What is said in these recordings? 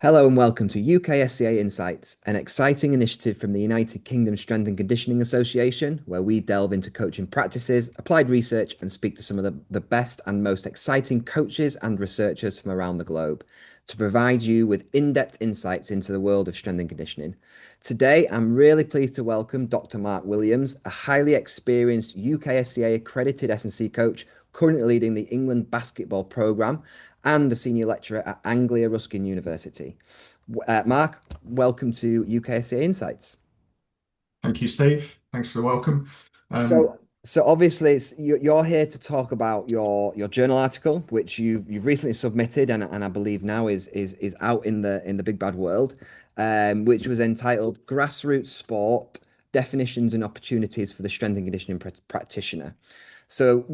Hello and welcome to UKSCA Insights, an exciting initiative from the United Kingdom Strength and Conditioning Association, where we delve into coaching practices, applied research, and speak to some of the best and most exciting coaches and researchers from around the globe to provide you with in-depth insights into the world of strength and conditioning. Today, I'm really pleased to welcome Dr. Mark Williams, a highly experienced UKSCA accredited S&C coach currently leading the England basketball programme and a senior lecturer at Anglia Ruskin University. Mark, welcome to UKSCA Insights. Thank you, Steve. Thanks for the welcome. Um, So obviously you're here to talk about your journal article, which you've recently submitted, and I believe now is out in the big bad world, which was entitled "Grassroots Sport: Definitions and Opportunities for the Strength and Conditioning Practitioner." So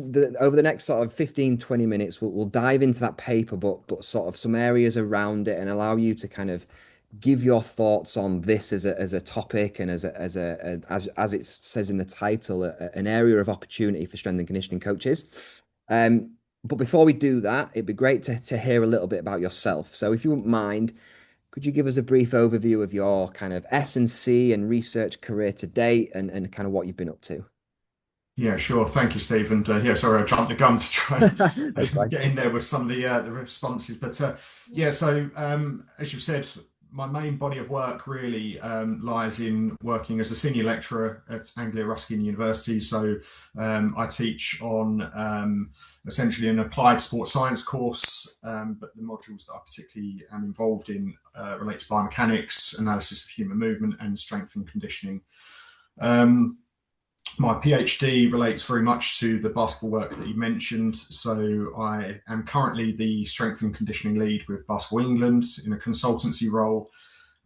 over the next sort of 15-20 minutes, we'll dive into that paper, but sort of some areas around it and allow you to kind of give your thoughts on this as a topic and as it says in the title, an area of opportunity for strength and conditioning coaches. But before we do that, it'd be great to hear a little bit about yourself. So if you wouldn't mind, could you give us a brief overview of your kind of S&C and research career to date and kind of what you've been up to? yeah, sure. Thank you, Steve. And yeah, sorry, I jumped the gun to try That's and fine. get in there with some of the responses. But yeah, so as you've said, my main body of work really lies in working as a senior lecturer at Anglia Ruskin University. So I teach on essentially an applied sports science course, but the modules that I particularly am involved in relate to biomechanics, analysis of human movement, and strength and conditioning. Um, my PhD relates very much to the basketball work that you mentioned. So I am currently the strength and conditioning lead with Basketball England in a consultancy role.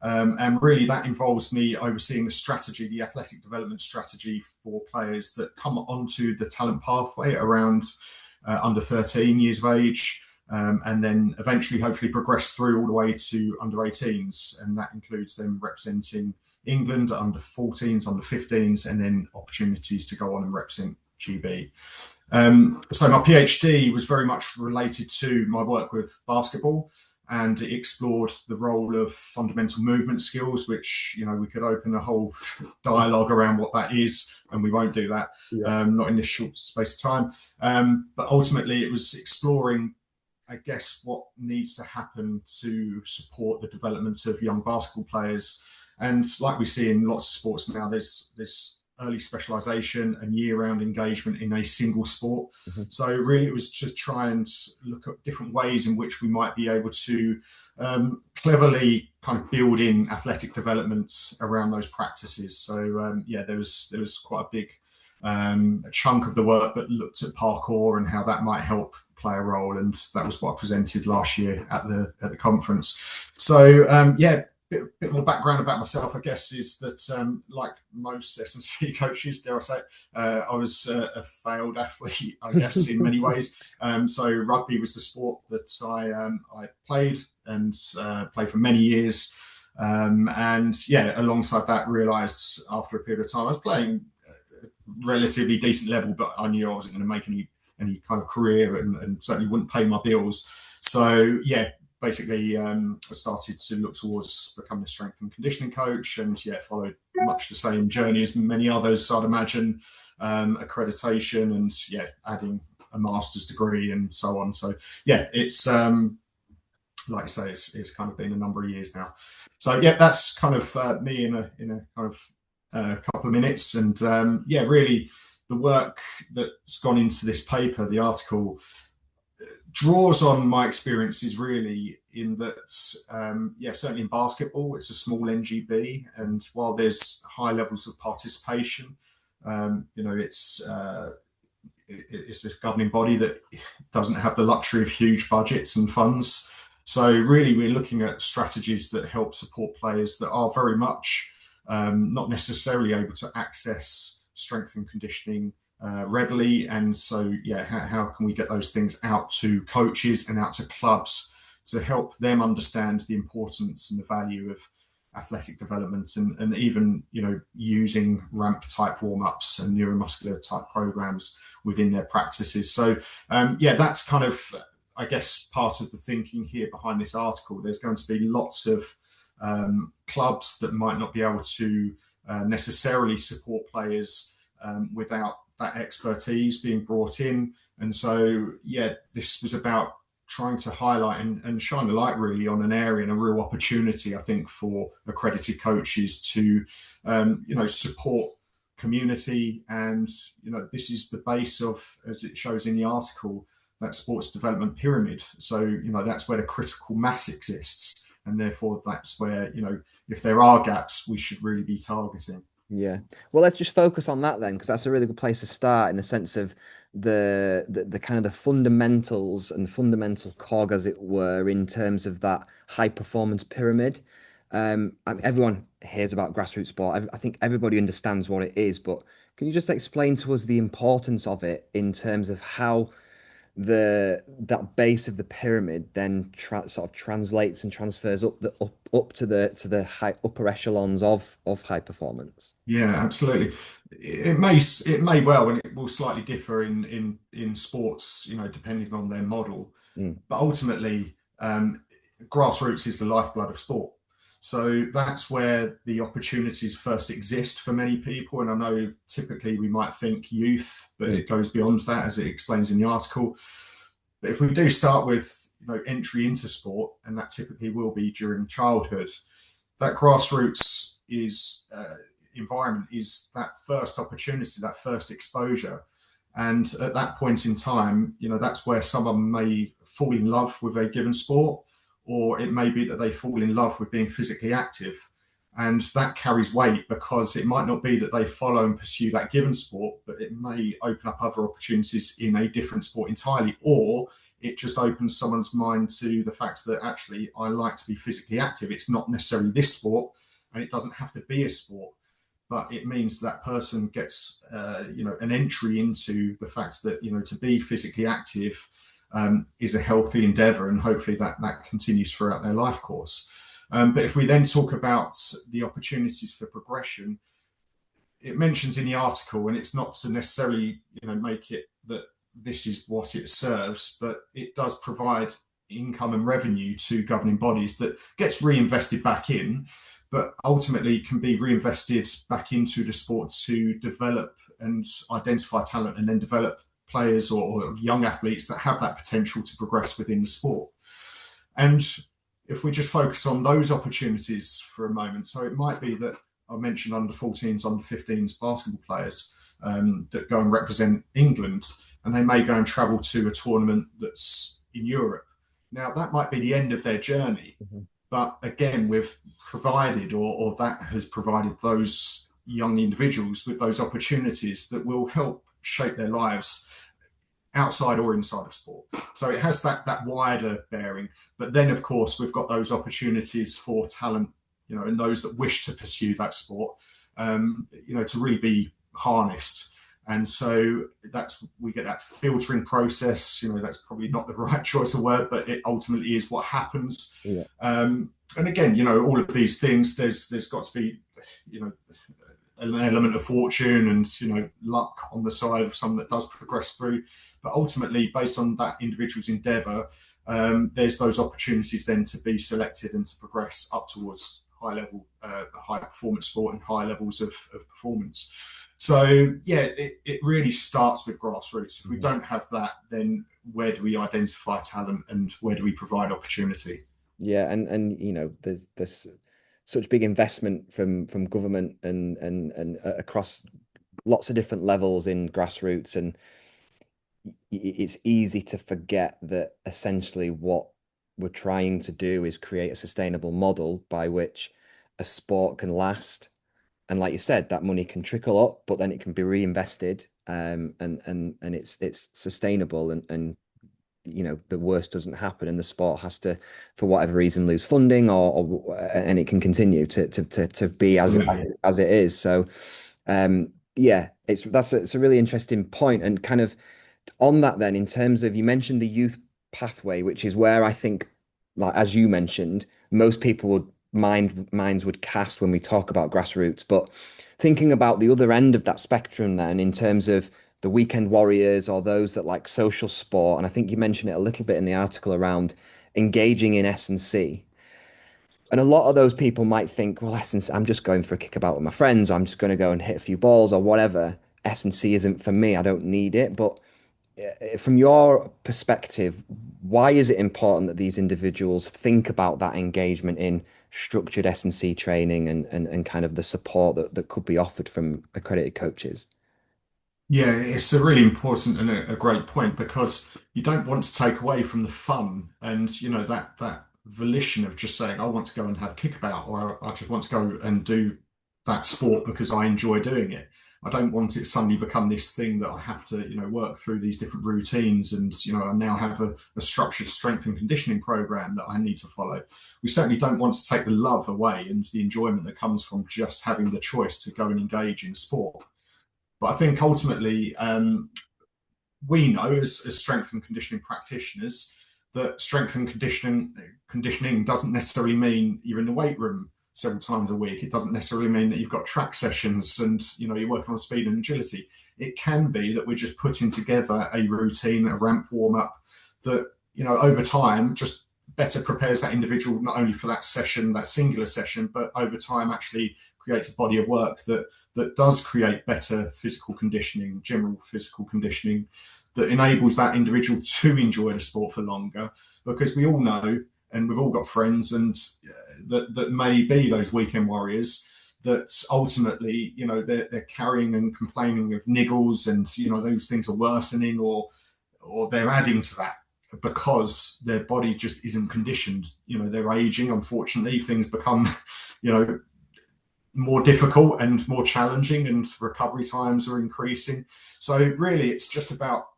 And really that involves me overseeing the strategy, the athletic development strategy for players that come onto the talent pathway around under 13 years of age. And then eventually, hopefully, progress through all the way to under 18s. And that includes them representing England under 14s, under 15s, and then opportunities to go on and represent GB. So my PhD was very much related to my work with basketball, and it explored the role of fundamental movement skills, which we could open a whole dialogue around what that is, and we won't do that, Yeah. not in this short space of time. But ultimately, it was exploring, I guess, what needs to happen to support the development of young basketball players. And like we see in lots of sports now, there's this early specialization and year-round engagement in a single sport. Mhm. So really, it was to try and look at different ways in which we might be able to cleverly kind of build in athletic developments around those practices. So yeah, there was quite a big a chunk of the work that looked at parkour and how that might help play a role, and that was what I presented last year at the conference. So yeah, bit more background about myself, I guess, is that like most S&C coaches, dare I say, I was a failed athlete, I guess, in many ways. So rugby was the sport that I played and played for many years. And yeah, alongside that, realised after a period of time I was playing relatively decent level, but I knew I wasn't going to make any kind of career, and certainly wouldn't pay my bills. So yeah, basically I started to look towards becoming a strength and conditioning coach, and yeah, followed much the same journey as many others, I'd imagine, accreditation, and yeah, adding a master's degree and so on. So yeah, it's like I say, it's kind of been a number of years now. So yeah, that's kind of me in a kind of couple of minutes. And yeah, really the work that's gone into this paper, the article, draws on my experiences really in that, yeah, certainly in basketball, it's a small NGB. And while there's high levels of participation, it's a governing body that doesn't have the luxury of huge budgets and funds. So really, we're looking at strategies that help support players that are very much not necessarily able to access strength and conditioning readily. And so, yeah, how can we get those things out to coaches and out to clubs to help them understand the importance and the value of athletic development, and even using ramp type warm-ups and neuromuscular type programs within their practices. So yeah, that's kind of I guess part of the thinking here behind this article, there's going to be lots of clubs that might not be able to necessarily support players without that expertise being brought in. And so, yeah, this was about trying to highlight and shine a light really on an area and a real opportunity, I think, for accredited coaches to, support community. And, this is the base of, as it shows in the article, that sports development pyramid. So, that's where the critical mass exists. And therefore, that's where, if there are gaps, we should really be targeting. Yeah. Well, let's just focus on that then, because that's a really good place to start in the sense of the kind of the fundamentals and fundamental cog, as it were, in terms of that high performance pyramid. Everyone hears about grassroots sport. I think everybody understands what it is, but can you just explain to us the importance of it in terms of how that base of the pyramid then sort of translates and transfers up to the high upper echelons of high performance? Yeah, absolutely. It may well, and it will slightly differ in sports, depending on their model. Mm, But ultimately, grassroots is the lifeblood of sport. So that's where the opportunities first exist for many people. And I know typically we might think youth, but mm, it goes beyond that, as it explains in the article. But if we do start with entry into sport, and that typically will be during childhood, that grassroots is environment is that first opportunity, that first exposure. And at that point in time, that's where someone may fall in love with a given sport, or it may be that they fall in love with being physically active. And that carries weight because it might not be that they follow and pursue that given sport, but it may open up other opportunities in a different sport entirely, or it just opens someone's mind to the fact that actually I like to be physically active. It's not necessarily this sport, and it doesn't have to be a sport, but it means that person gets an entry into the fact that to be physically active is a healthy endeavor, and hopefully that continues throughout their life course. But if we then talk about the opportunities for progression, it mentions in the article, and it's not to necessarily make it that this is what it serves, but it does provide income and revenue to governing bodies that gets reinvested back in, but ultimately can be reinvested back into the sport to develop and identify talent and then develop players or young athletes that have that potential to progress within the sport. And if we just focus on those opportunities for a moment, so it might be that I mentioned under 14s, under 15s basketball players that go and represent England, and they may go and travel to a tournament that's in Europe. Now, that might be the end of their journey. mhm. But again, we've provided, or that has provided those young individuals with those opportunities that will help shape their lives outside or inside of sport. So it has that wider bearing. But then, of course, we've got those opportunities for talent, and those that wish to pursue that sport, to really be harnessed. And so we get that filtering process. That's probably not the right choice of word, but it ultimately is what happens. Yeah. And again, all of these things, there's got to be, an element of fortune and luck on the side of someone that does progress through. But ultimately, based on that individual's endeavour, there's those opportunities then to be selected and to progress up towards high performance sport and high levels of performance. So yeah, it really starts with grassroots. If we don't have that, then where do we identify talent and where do we provide opportunity? Yeah, and there's such big investment from government and across lots of different levels in grassroots, and it's easy to forget that essentially what we're trying to do is create a sustainable model by which a sport can last. And like you said, that money can trickle up, but then it can be reinvested, and it's sustainable, and the worst doesn't happen, and the sport has to, for whatever reason, lose funding, and it can continue to be as it is. So, yeah, it's a really interesting point, and kind of on that then, in terms of, you mentioned the youth pathway, which is where I think, like as you mentioned, most people would minds would cast when we talk about grassroots. But thinking about the other end of that spectrum then, in terms of the weekend warriors or those that like social sport. And I think you mentioned it a little bit in the article around engaging in S&C. And a lot of those people might think, well, S&C, I'm just going for a kickabout with my friends, or I'm just going to go and hit a few balls or whatever. S&C isn't for me. I don't need it. But from your perspective, why is it important that these individuals think about that engagement in structured S&C training and kind of the support that could be offered from accredited coaches? Yeah, it's a really important and a great point because you don't want to take away from the fun and that volition of just saying I want to go and have kickabout or I just want to go and do that sport because I enjoy doing it. I don't want it suddenly become this thing that I have to work through these different routines and I now have a structured strength and conditioning program that I need to follow. We certainly don't want to take the love away and the enjoyment that comes from just having the choice to go and engage in sport. But I think ultimately, we know as strength and conditioning practitioners that strength and conditioning doesn't necessarily mean you're in the weight room several times a week. It doesn't necessarily mean that you've got track sessions and you're working on speed and agility. It can be that we're just putting together a routine, a ramp warm up that over time just better prepares that individual not only for that session, that singular session, but over time actually creates a body of work that does create better physical conditioning, general physical conditioning, that enables that individual to enjoy the sport for longer. Because we all know, and we've all got friends, and that may be those weekend warriors that ultimately, they're carrying and complaining of niggles, and those things are worsening, or they're adding to that because their body just isn't conditioned. They're aging. Unfortunately, things become, more difficult and more challenging, and recovery times are increasing. So really, it's just about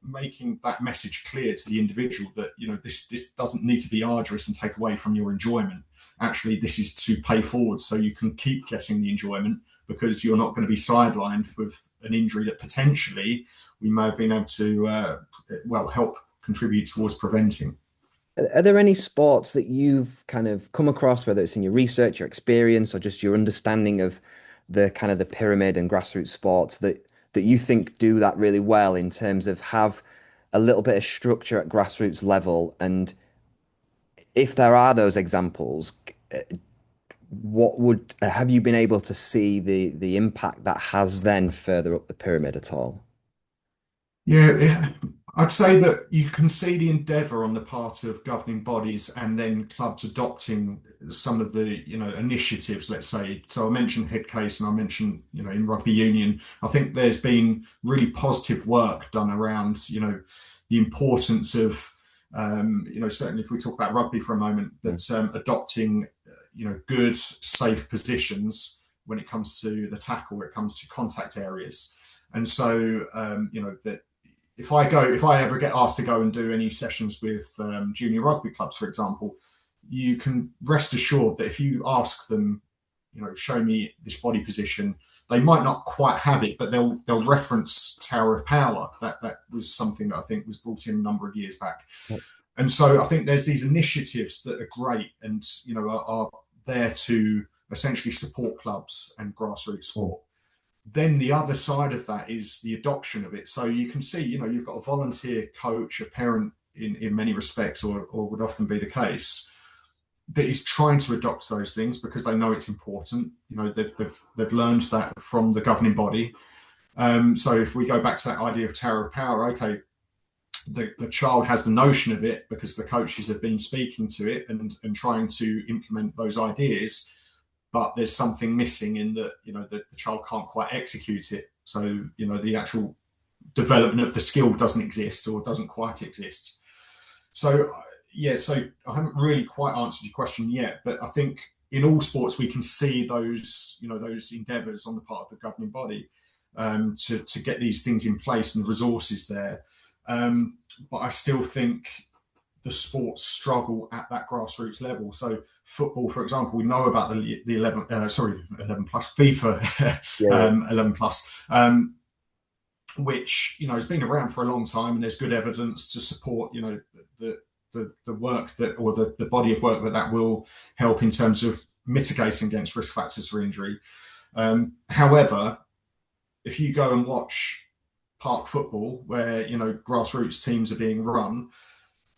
making that message clear to the individual that this doesn't need to be arduous and take away from your enjoyment. Actually, this is to pay forward so you can keep getting the enjoyment, because you're not going to be sidelined with an injury that potentially we may have been able to help contribute towards preventing. Are there any sports that you've kind of come across, whether it's in your research, your experience, or just your understanding of the kind of the pyramid and grassroots sports that you think do that really well in terms of have a little bit of structure at grassroots level? And if there are those examples, what would have you been able to see the impact that has then further up the pyramid at all? Yeah, I'd say that you can see the endeavour on the part of governing bodies and then clubs adopting some of the initiatives. Let's say, so I mentioned head case, and I mentioned in rugby union. I think there's been really positive work done around the importance of certainly if we talk about rugby for a moment, that adopting good safe positions when it comes to the tackle, when it comes to contact areas. And so that if I ever get asked to go and do any sessions with junior rugby clubs, for example, you can rest assured that if you ask them, show me this body position, they might not quite have it, but they'll reference Tower of Power. That was something that I think was brought in a number of years back. And so I think there's these initiatives that are great and are there to essentially support clubs and grassroots sport. Then the other side of that is the adoption of it. So you can see, you've got a volunteer coach, a parent in many respects, or would often be the case, that is trying to adopt those things because they know it's important. They've learned that from the governing body. So if we go back to that idea of Tower of Power, okay, the child has the notion of it because the coaches have been speaking to it and trying to implement those ideas. But there's something missing in that, the child can't quite execute it. So, the actual development of the skill doesn't exist or doesn't quite exist. So, so I haven't really quite answered your question yet, but I think in all sports, we can see those, those endeavours on the part of the governing body to get these things in place and the resources there. But I still think the sports struggle at that grassroots level. So football, for example, we know about the 11 plus FIFA 11 plus, which has been around for a long time, and there's good evidence to support the work that, or the body of work that will help in terms of mitigating against risk factors for injury. However, if you go and watch park football, where grassroots teams are being run,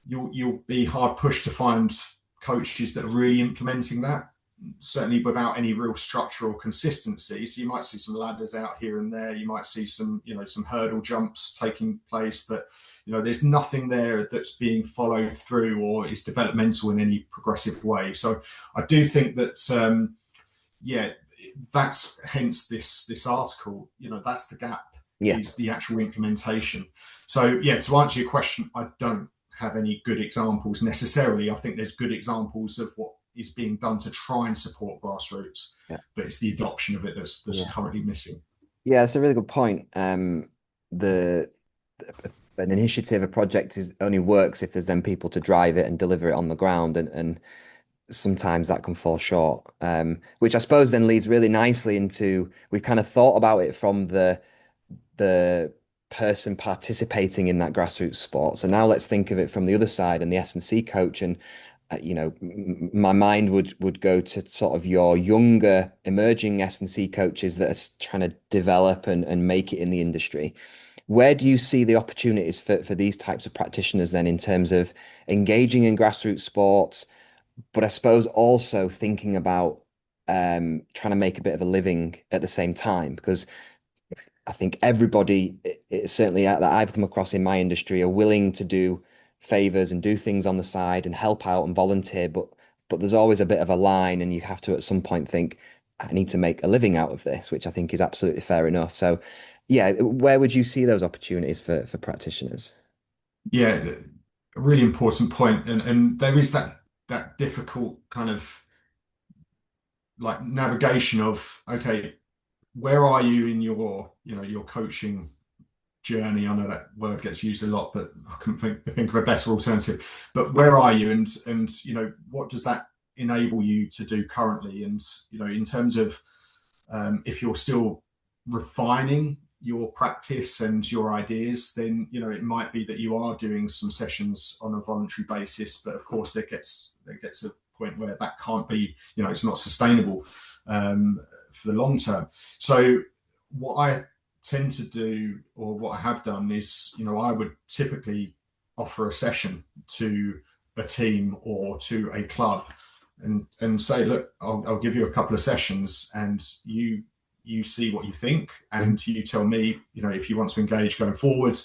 you'll be hard pushed to find coaches that are really implementing that, certainly without any real structure or consistency. So you might see some ladders out here and there. You might see some hurdle jumps taking place, but there's nothing there that's being followed through or is developmental in any progressive way. So I do think that, that's hence this article. That's the gap, is the actual implementation. So to answer your question, I don't have any good examples necessarily. I think there's good examples of what is being done to try and support grassroots, but it's the adoption of it that's currently missing. Yeah, it's a really good point. An initiative, a project only works if there's then people to drive it and deliver it on the ground, and sometimes that can fall short. Which I suppose then leads really nicely into, we've kind of thought about it from the person participating in that grassroots sport. So now let's think of it from the other side and the S&C coach. And my mind would go to sort of your younger emerging S&C coaches that are trying to develop and make it in the industry. Where do you see the opportunities for these types of practitioners then, in terms of engaging in grassroots sports, but I suppose also thinking about trying to make a bit of a living at the same time? Because I think everybody, certainly that I've come across in my industry, are willing to do favors and do things on the side and help out and volunteer, but there's always a bit of a line, and you have to at some point think, I need to make a living out of this, which I think is absolutely fair enough. So yeah, where would you see those opportunities for practitioners? Yeah, a really important point. And there is that difficult kind of like navigation of, okay, where are you in your coaching journey? I know that word gets used a lot, but I couldn't think of a better alternative. But where are you, and what does that enable you to do currently? And in terms of if you're still refining your practice and your ideas, then it might be that you are doing some sessions on a voluntary basis, but of course there gets a point where that can't be, it's not sustainable for the long term. So what I tend to do, or what I have done, is I would typically offer a session to a team or to a club and say, look, I'll give you a couple of sessions, and you see what you think, and you tell me, if you want to engage going forward.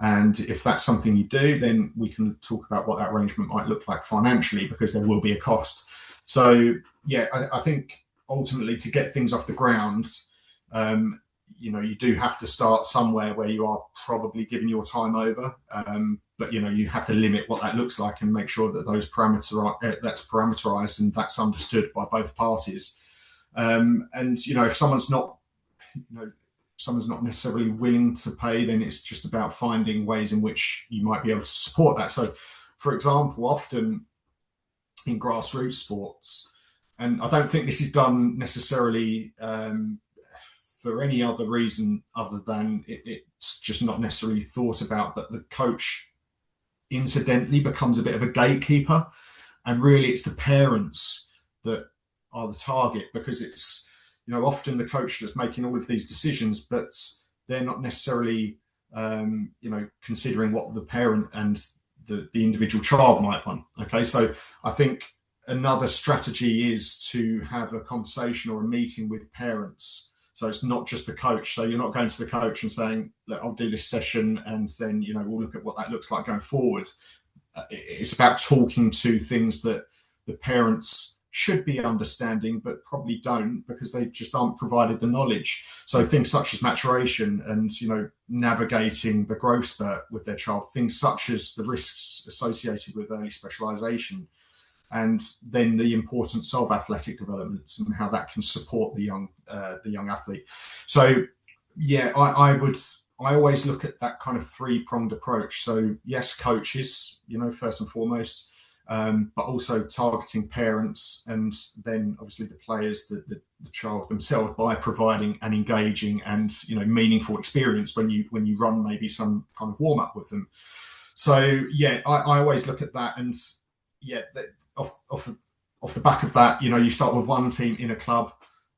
And if that's something you do, then we can talk about what that arrangement might look like financially, because there will be a cost. So I think ultimately, to get things off the ground, you do have to start somewhere where you are probably giving your time over, but you have to limit what that looks like and make sure that those that's parameterized and that's understood by both parties. And if someone's not necessarily willing to pay, then it's just about finding ways in which you might be able to support that. So, for example, often in grassroots sports, and I don't think this is done necessarily for any other reason other than it's just not necessarily thought about, but the coach incidentally becomes a bit of a gatekeeper, and really it's the parents that are the target, because it's often the coach that's making all of these decisions, but they're not necessarily considering what the parent and the individual child might want. Okay, so I think another strategy is to have a conversation or a meeting with parents. So it's not just the coach. So you're not going to the coach and saying, look, I'll do this session and then we'll look at what that looks like going forward. It's about talking to things that the parents should be understanding, but probably don't, because they just aren't provided the knowledge. So things such as maturation and, navigating the growth spurt with their child, things such as the risks associated with early specialization, and then the importance of athletic development and how that can support the young athlete. So, I always look at that kind of three-pronged approach. So, yes, coaches, first and foremost, but also targeting parents, and then obviously the players, the child themselves, by providing an engaging and meaningful experience when you run maybe some kind of warm up with them. So I always look at that, and off the back of that, you start with one team in a club,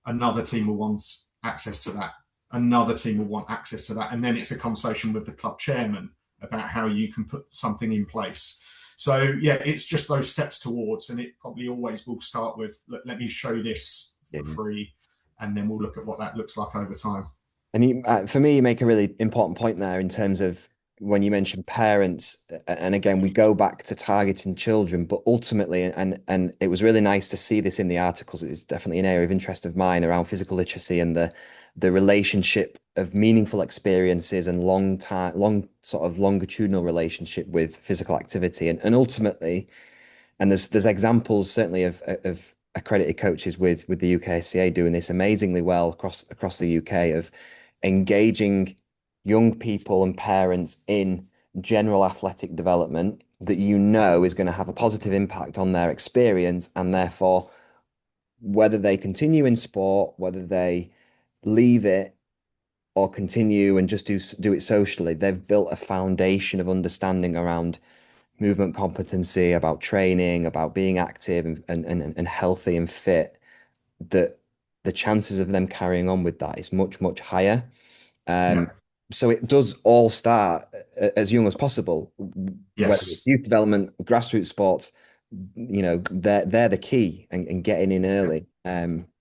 another team will want access to that another team will want access to that. And then it's a conversation with the club chairman about how you can put something in place. So yeah, it's just those steps towards, and it probably always will start with, let me show this Yeah. for free, and then we'll look at what that looks like over time. And for me, you make a really important point there in terms of when you mention parents, and again, we go back to targeting children, but ultimately, and it was really nice to see this in the articles. It's definitely an area of interest of mine around physical literacy and the relationship of meaningful experiences and long sort of longitudinal relationship with physical activity, and ultimately. And there's examples certainly of accredited coaches with the UKSCA doing this amazingly well across the UK of engaging young people and parents in general athletic development that you know is going to have a positive impact on their experience, and therefore whether they continue in sport, whether they leave it or continue and just do it socially, they've built a foundation of understanding around movement competency, about training, about being active and healthy and fit, that the chances of them carrying on with that is much, much higher. Yeah. So it does all start as young as possible, whether it's Yes. youth development, grassroots sports, they're the key and getting in Yeah. early,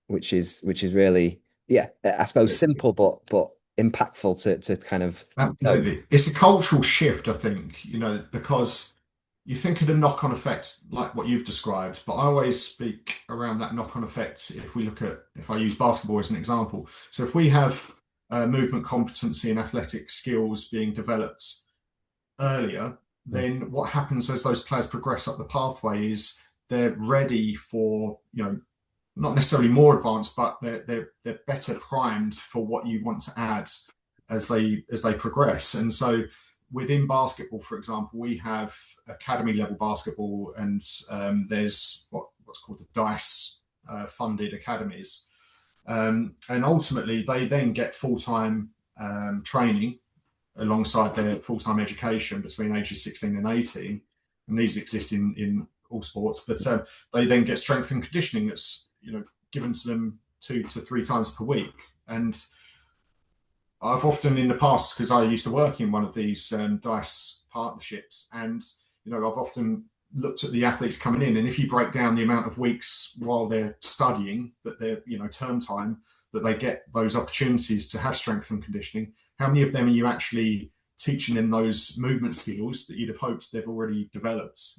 which is really, yeah, I suppose simple but impactful to kind of know. Absolutely. It's a cultural shift, I think, because you think of the knock-on effect like what you've described, but I always speak around that knock-on effect if I use basketball as an example. So if we have movement competency and athletic skills being developed earlier, Mm. then what happens as those players progress up the pathway is they're ready for, not necessarily more advanced, but they're better primed for what you want to add as they progress. And so within basketball, for example, we have academy level basketball, and there's what's called the DICE funded academies. And ultimately, they then get full time training alongside their full time education between ages 16 and 18. And these exist in all sports, but they then get strength and conditioning that's given to them 2 to 3 times per week. And I've often in the past, because I used to work in one of these DICE partnerships, and I've often looked at the athletes coming in, and if you break down the amount of weeks while they're studying, that they're term time, that they get those opportunities to have strength and conditioning, how many of them are you actually teaching them those movement skills that you'd have hoped they've already developed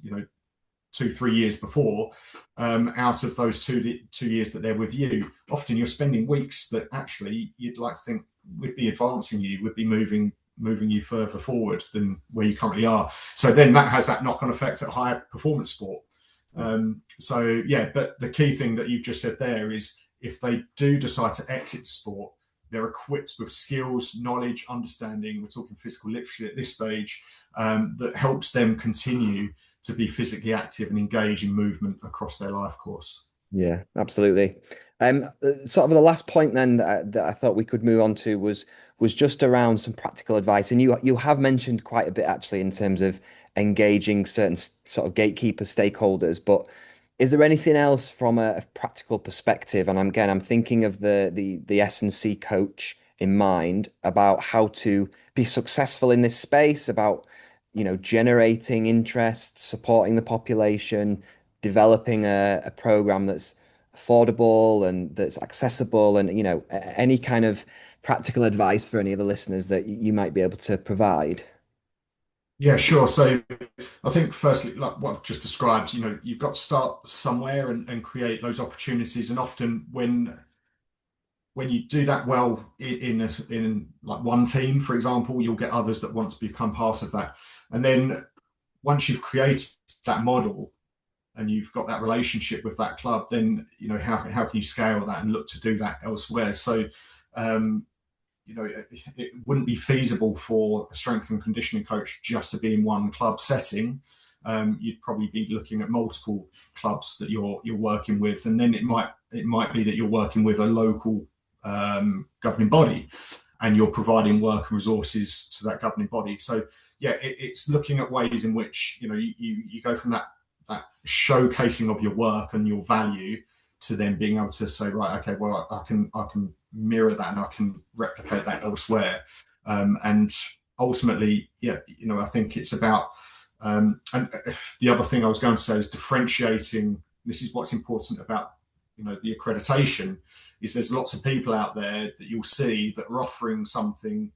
2 3 years before, out of those two years that they're with you? Often you're spending weeks that actually you'd like to think would be advancing you, would be moving you further forward than where you currently are. So then that has that knock-on effect at higher performance sport. So yeah, but the key thing that you've just said there is if they do decide to exit the sport, they're equipped with skills, knowledge, understanding. We're talking physical literacy at this stage, that helps them continue to be physically active and engage in movement across their life course. Yeah, absolutely. Sort of the last point then that I thought we could move on to was just around some practical advice, and you have mentioned quite a bit actually in terms of engaging certain sort of gatekeeper stakeholders. But is there anything else from a practical perspective? And I'm thinking of the S&C coach in mind about how to be successful in this space, about generating interest, supporting the population, developing a program that's affordable and that's accessible, and any kind of practical advice for any of the listeners that you might be able to provide. Yeah, sure. So I think firstly, like what I've just described, you've got to start somewhere and create those opportunities. And often when you do that well in like one team, for example, you'll get others that want to become part of that. And then once you've created that model and you've got that relationship with that club, then how can you scale that and look to do that elsewhere? So um, it wouldn't be feasible for a strength and conditioning coach just to be in one club setting. You'd probably be looking at multiple clubs that you're working with, and then it might be that you're working with a local governing body, and you're providing work and resources to that governing body. So yeah, it's looking at ways in which you go from that showcasing of your work and your value to then being able to say, right, okay, well, I can mirror that and I can replicate that elsewhere. And ultimately, yeah, I think it's about, and the other thing I was going to say is differentiating. This is what's important about, the accreditation is there's lots of people out there that you'll see that are offering something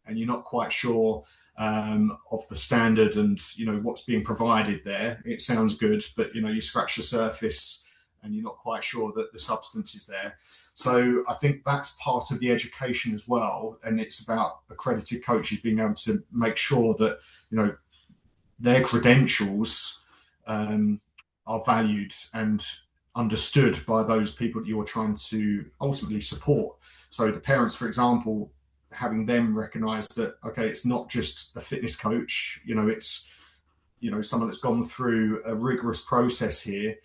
and you're not quite sure of the standard and what's being provided there. It sounds good, but you scratch the surface and you're not quite sure that the substance is there. So I think that's part of the education as well, and it's about accredited coaches being able to make sure that their credentials are valued and understood by those people that you're trying to ultimately support. So the parents, for example, having them recognize that, okay, it's not just a fitness coach, it's someone that's gone through a rigorous process here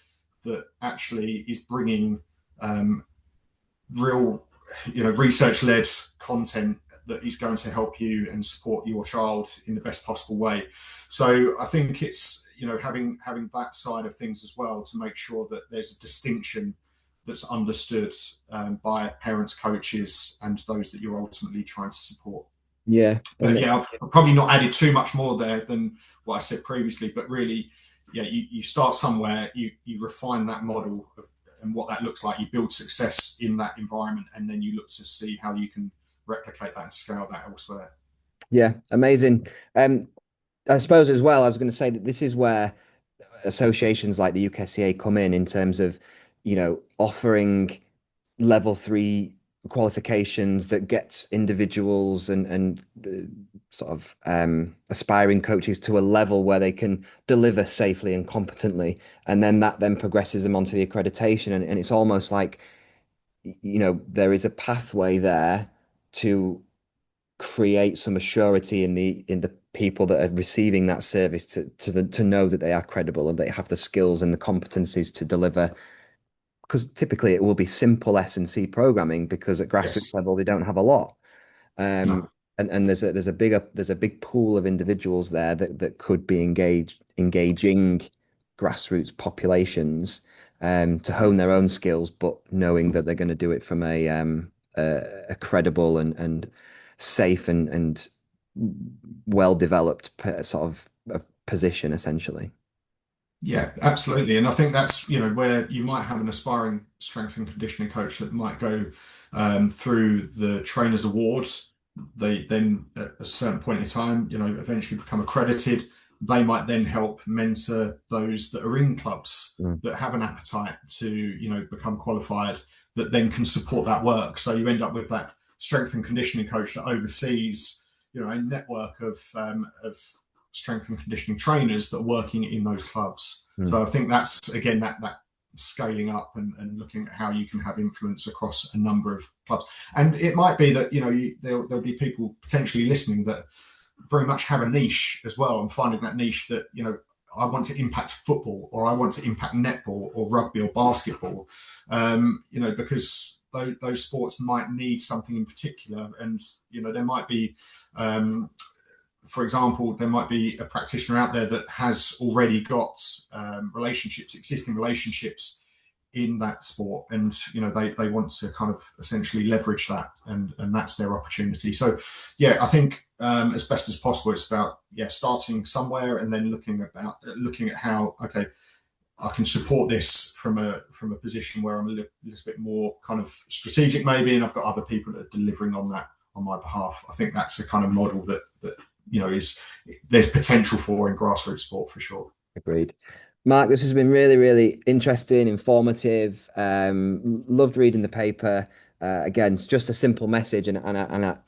that actually is bringing real research-led content that is going to help you and support your child in the best possible way. So I think it's having that side of things as well to make sure that there's a distinction that's understood by parents, coaches, and those that you're ultimately trying to support. Yeah. But yeah, I've probably not added too much more there than what I said previously. But really, yeah, you start somewhere, you refine that model of and what that looks like. You build success in that environment, and then you look to see how you can replicate that and scale that elsewhere. Yeah, amazing. I suppose as well, I was going to say that this is where associations like the UKSCA come in terms of, offering level 3 qualifications that gets individuals and sort of aspiring coaches to a level where they can deliver safely and competently, and then that then progresses them onto the accreditation, and it's almost like, there is a pathway there to create some assurity in the people that are receiving that service to know that they are credible and they have the skills and the competencies to deliver, because typically it will be simple S&C programming, because at grassroots Yes. level they don't have a lot. No. And there's a big pool of individuals there that could be engaging grassroots populations to hone their own skills, but knowing that they're going to do it from a credible and safe and well developed sort of a position essentially. Yeah, absolutely. And I think that's, where you might have an aspiring strength and conditioning coach that might go through the trainers awards. They then at a certain point in time, eventually become accredited. They might then help mentor those that are in clubs Mm. that have an appetite to, become qualified, that then can support that work. So you end up with that strength and conditioning coach that oversees, a network of strength and conditioning trainers that are working in those clubs. Mm. So I think that's again that scaling up and looking at how you can have influence across a number of clubs. And it might be that there'll be people potentially listening that very much have a niche as well, and finding that niche that I want to impact football, or I want to impact netball or rugby or basketball, because those sports might need something in particular, and there might be for example, there might be a practitioner out there that has already got existing relationships in that sport, and they want to kind of essentially leverage that, and that's their opportunity. So, yeah, I think as best as possible, it's about starting somewhere and then looking at how I can support this from a position where I'm a little bit more kind of strategic maybe, and I've got other people that are delivering on that on my behalf. I think that's the kind of model that is there's potential for in grassroots sport for sure. Agreed. Mark, this has been really, really interesting, informative. Loved reading the paper. Again, it's just a simple message, and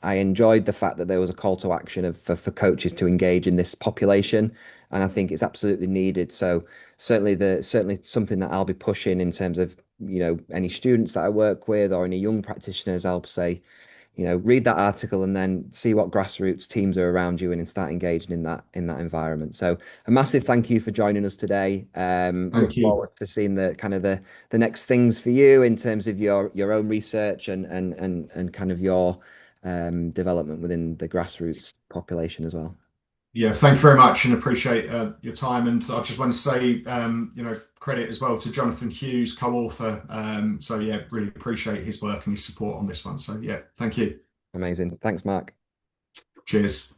I enjoyed the fact that there was a call to action for coaches to engage in this population, and I think it's absolutely needed. So certainly something that I'll be pushing in terms of any students that I work with or any young practitioners. I'll say, read that article and then see what grassroots teams are around you and start engaging in that environment. So a massive thank you for joining us today. Look Thank you. forward to seeing the kind of the next things for you in terms of your own research and kind of your development within the grassroots population as well. Yeah, thank you very much, and appreciate your time. And I just want to say, credit as well to Jonathan Hughes, co-author. So yeah, really appreciate his work and his support on this one. So yeah, thank you. Amazing. Thanks, Mark. Cheers.